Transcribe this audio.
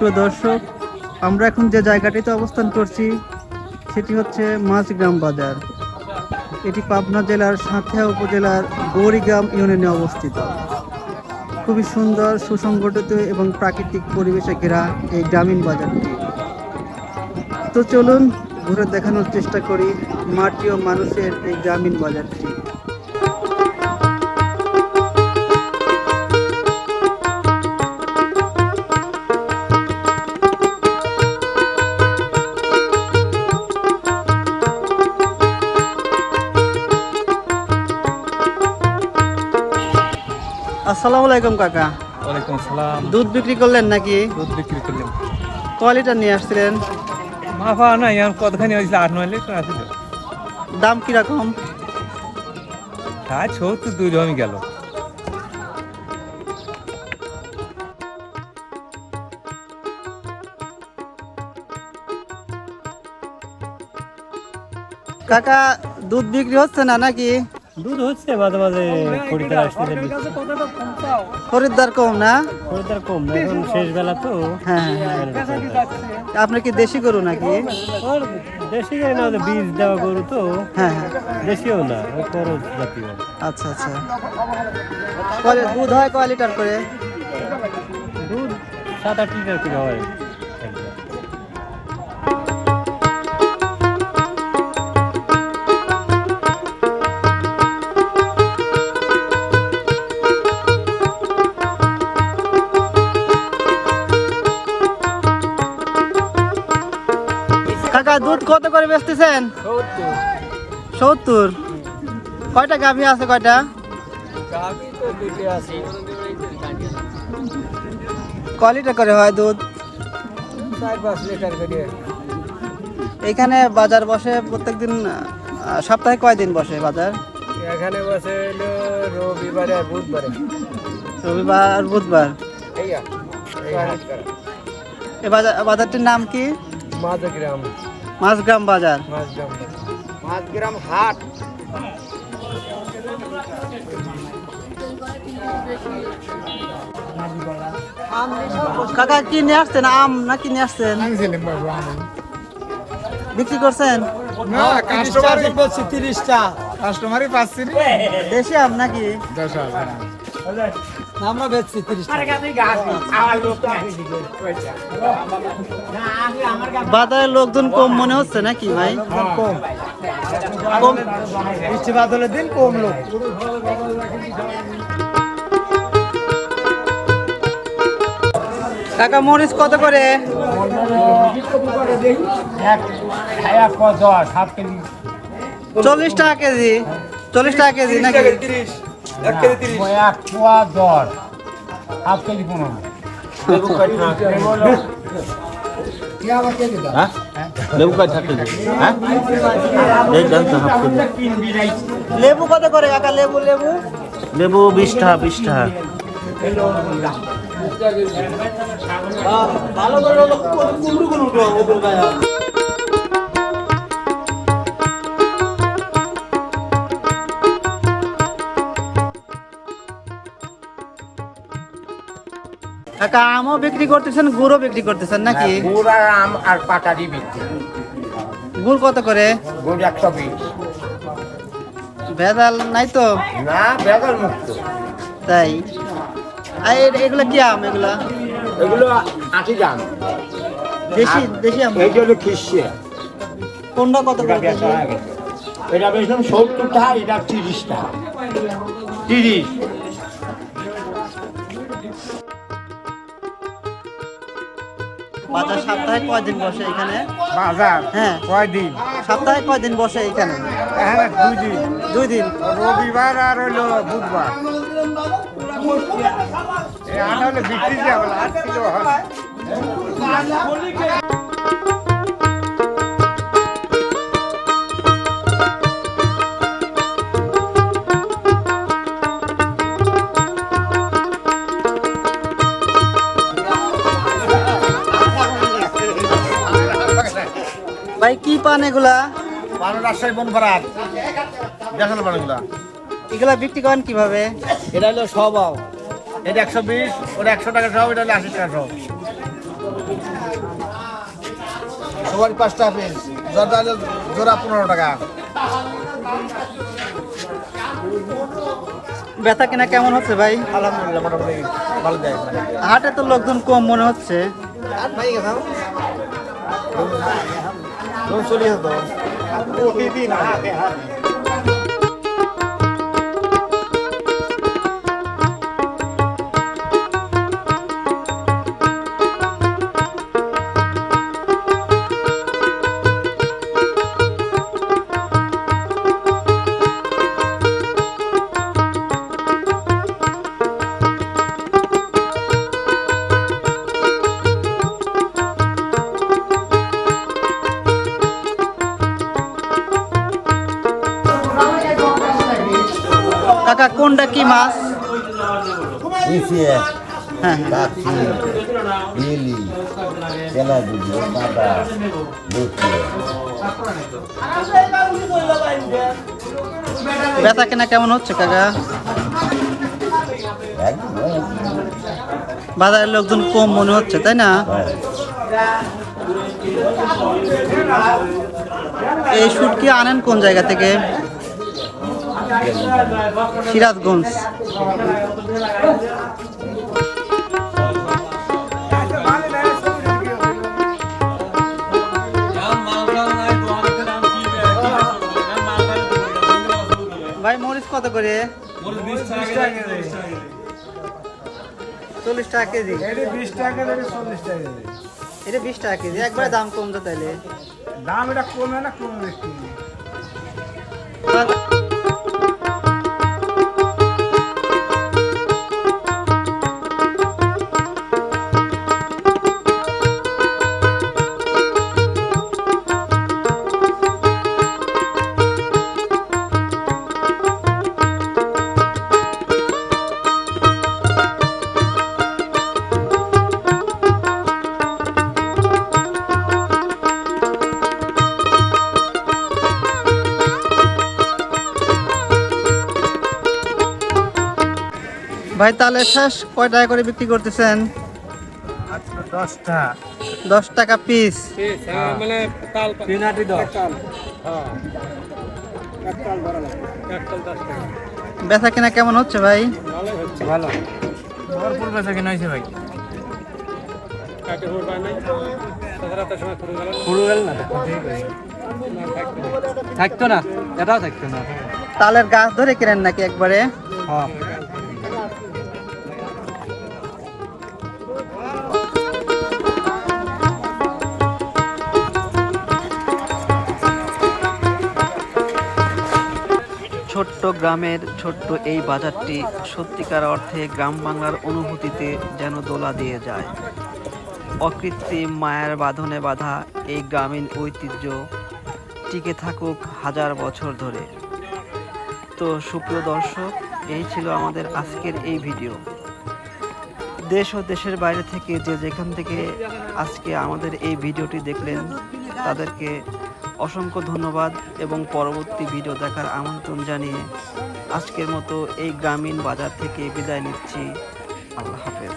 সুপ্রিয় দর্শক, আমরা এখন যে জায়গাটিতে অবস্থান করছি সেটি হচ্ছে মাঝগ্রাম বাজার। এটি পাবনা জেলার সাঁথিয়া উপজেলার গৌরীগ্রাম ইউনিয়নে অবস্থিত। খুবই সুন্দর, সুসংগঠিত এবং প্রাকৃতিক পরিবেশে ঘেরা এই গ্রামীণ বাজারটি। তো চলুন ঘুরে দেখানোর চেষ্টা করি মাটি ও মানুষের এই গ্রামীণ বাজারটি। আসসালামু আলাইকুম কাকা। ওয়ালাইকুম আসসালাম। দুধ বিক্রি করলেন নাকি? দুধ বিক্রি করলাম। কয় লিটার নিয়ে আসছিলেন? মাফা না এখন কতখানি হয়েছিল, 8-9 লিটার আছে। দাম কিরকম? 60-70 দুই রকমই গেল। কাকা দুধ বিক্রি হচ্ছে না নাকি? দুধ হচ্ছে মাঝে মাঝে খরিদ্দার আসতে খরিদ্দার কম না? খরিদ্দার কম না, এখন শেষ বেলা তো। হ্যাঁ হ্যাঁ। আপনার কি দেশি গরু নাকি? আর দেশি গাই না, বীজ দেওয়া গরু তো। হ্যাঁ হ্যাঁ। দেশিও না, ওই করজ জাতীয়। আচ্ছা আচ্ছা। দুধ হয় কয় লিটার করে? দুধ 7-8 লিটার করে হয়। কাকা দুধ কত করে বেচতেছেন? 70। কয়টা গাভী আছে? কয়টা? কয় লিটার করে হয় দুধ? 4-5 লিটার করে। এখানে বাজার বসে প্রত্যেকদিন? সপ্তাহে কয় দিন বসে বাজার? এখানে বসে হলো রবিবারে আর বুধবারে। রবিবার আর বুধবার। এই বাজারটির নাম কি? মাঝগ্রাম। মাঝগ্রাম বাজার। মাঝগ্রাম হাট। কাকা কি নিয়ে আসছেন? আম না কি নিয়ে আসছেন? বিক্রি করছেন? না, কাস্টমারই বলছি 30টা, কাস্টমারই পাচ্ছি না। দেশি আম নাকি? আমরা বেচছি 30টা। বাজারের লোকজন কম মনে হচ্ছে নাকি ভাই? কম কম, বৃষ্টি বাদলের দিন কম লোক। কাকা মরিচ কত করে? 40 টাকা কেজি। 40 টাকা কেজি নাকি? 1 কেজি 30। লেবু কয় থাকে? হ্যাঁ, লেবু কত করে কাকা? লেবু লেবু লেবু 20 টাকা 20 টাকা। ভালো করে কুমড়ো কুমড়ো গায়া। কাকা আমও বিক্রি করতেছেন, গুড়ও বিক্রি করতেছেন নাকি? গুড় আর আম আর পাটারি বিক্রি। গুড় কত করে? গুড় 120। ভেজাল নাই তো? না, বেগল মুক্ত। তাই। আর এগুলা কি আম? এগুলা এগুলো 80 দাম। দেশি দেশি আম। এইটা হলো খিসে। কোনটা কত করে কেজি? এটা বেশন 70 টাকা, এটা 30 টাকা। 30। বাজার সপ্তাহে কয় দিন বসে এখানে? বাজার হ্যাঁ কয়দিন? সপ্তাহে কয় দিন বসে এখানে? এখানে 2 দিন, 2 দিন। রবিবার আর হলো বুধবার। এই আনা হলো বিক্রি যাবে, 8 কিলো হয়। ভাই কি পান এগুলা? রাজশাহী বনপাড়ার দেখানো পানগুলা। এগুলা বিক্রি করেন কিভাবে? এটা হলো 100 বাও, এটা 120, ওটা 100 টাকা সহ, এটা হলো 80 টাকা সহ। সুপারি 5 টাকা পিস, জর্দা জোড়া 15 টাকা। বেচা কেনা কেমন হচ্ছে ভাই? আলহামদুলিল্লাহ মোটামুটি ভালো যায়। হাটে তো লোকজন কম মনে হচ্ছে। আর ভাই গেছাম লোক চলে যেত প্রতিদিন হাটে হাটে। কাকা কোনটা কি মাছ? ইসিয়ে হ্যাঁ কাছি বেলি কেলা দুধ কাটা দুধ বেচা কেনা কেমন হচ্ছে কাকা? বাজারের লোকজন কম মনে হচ্ছে, তাই না? এই শুটকি আনেন কোন জায়গা থেকে? সিরাজগঞ্জ। ভাই মরিচ কত করে? 40 টাকা কেজি। এটা 20 টাকা কেজি। একবারে দাম কমতো তাইলে। দাম এটা কমে না কমে বেশি। ভাই তাহলে শেষ কয় টাকা করে বিক্রি করতেছেন? 10 টাকা পিস। মানে তাল তিনাটি 10 তাল। হ্যাঁ এক তাল ধরা লাগে, এক তাল 10 টাকা। বেচা কেনা কেমন হচ্ছে ভাই? ভালোই হচ্ছে, ভালো ভরপুর বেচা কেনা হয়েছে ভাই। কাটে ভোর পায় নাই, রাতের সময় পুরো গেল না, থাকতো না, এটাও থাকতো না। তালের গাছ ধরে কিনেন নাকি একবারে? হ্যাঁ ছোট্ট গ্রামের ছোট্ট এই বাজারটি সত্যিকার অর্থে গ্রাম বাংলার অনুভূতিতে যেন দোলা দিয়ে যায়। অকৃত্রিম মায়ার বাঁধনে বাঁধা এই গ্রামীণ ঐতিহ্য টিকে থাকুক হাজার বছর ধরে। তো সুপ্রিয় দর্শক, এই ছিল আমাদের আজকের এই ভিডিও। দেশ ও দেশের বাইরে থেকে যে যেখান থেকে আজকে আমাদের এই ভিডিওটি দেখলেন তাদেরকে অসংখ্য ধন্যবাদ এবং পরবর্তী ভিডিও দেখার আমন্ত্রণ জানিয়ে আজকের মতো এই গ্রামীণ বাজার থেকে বিদায় নিচ্ছি। আল্লাহ হাফেজ।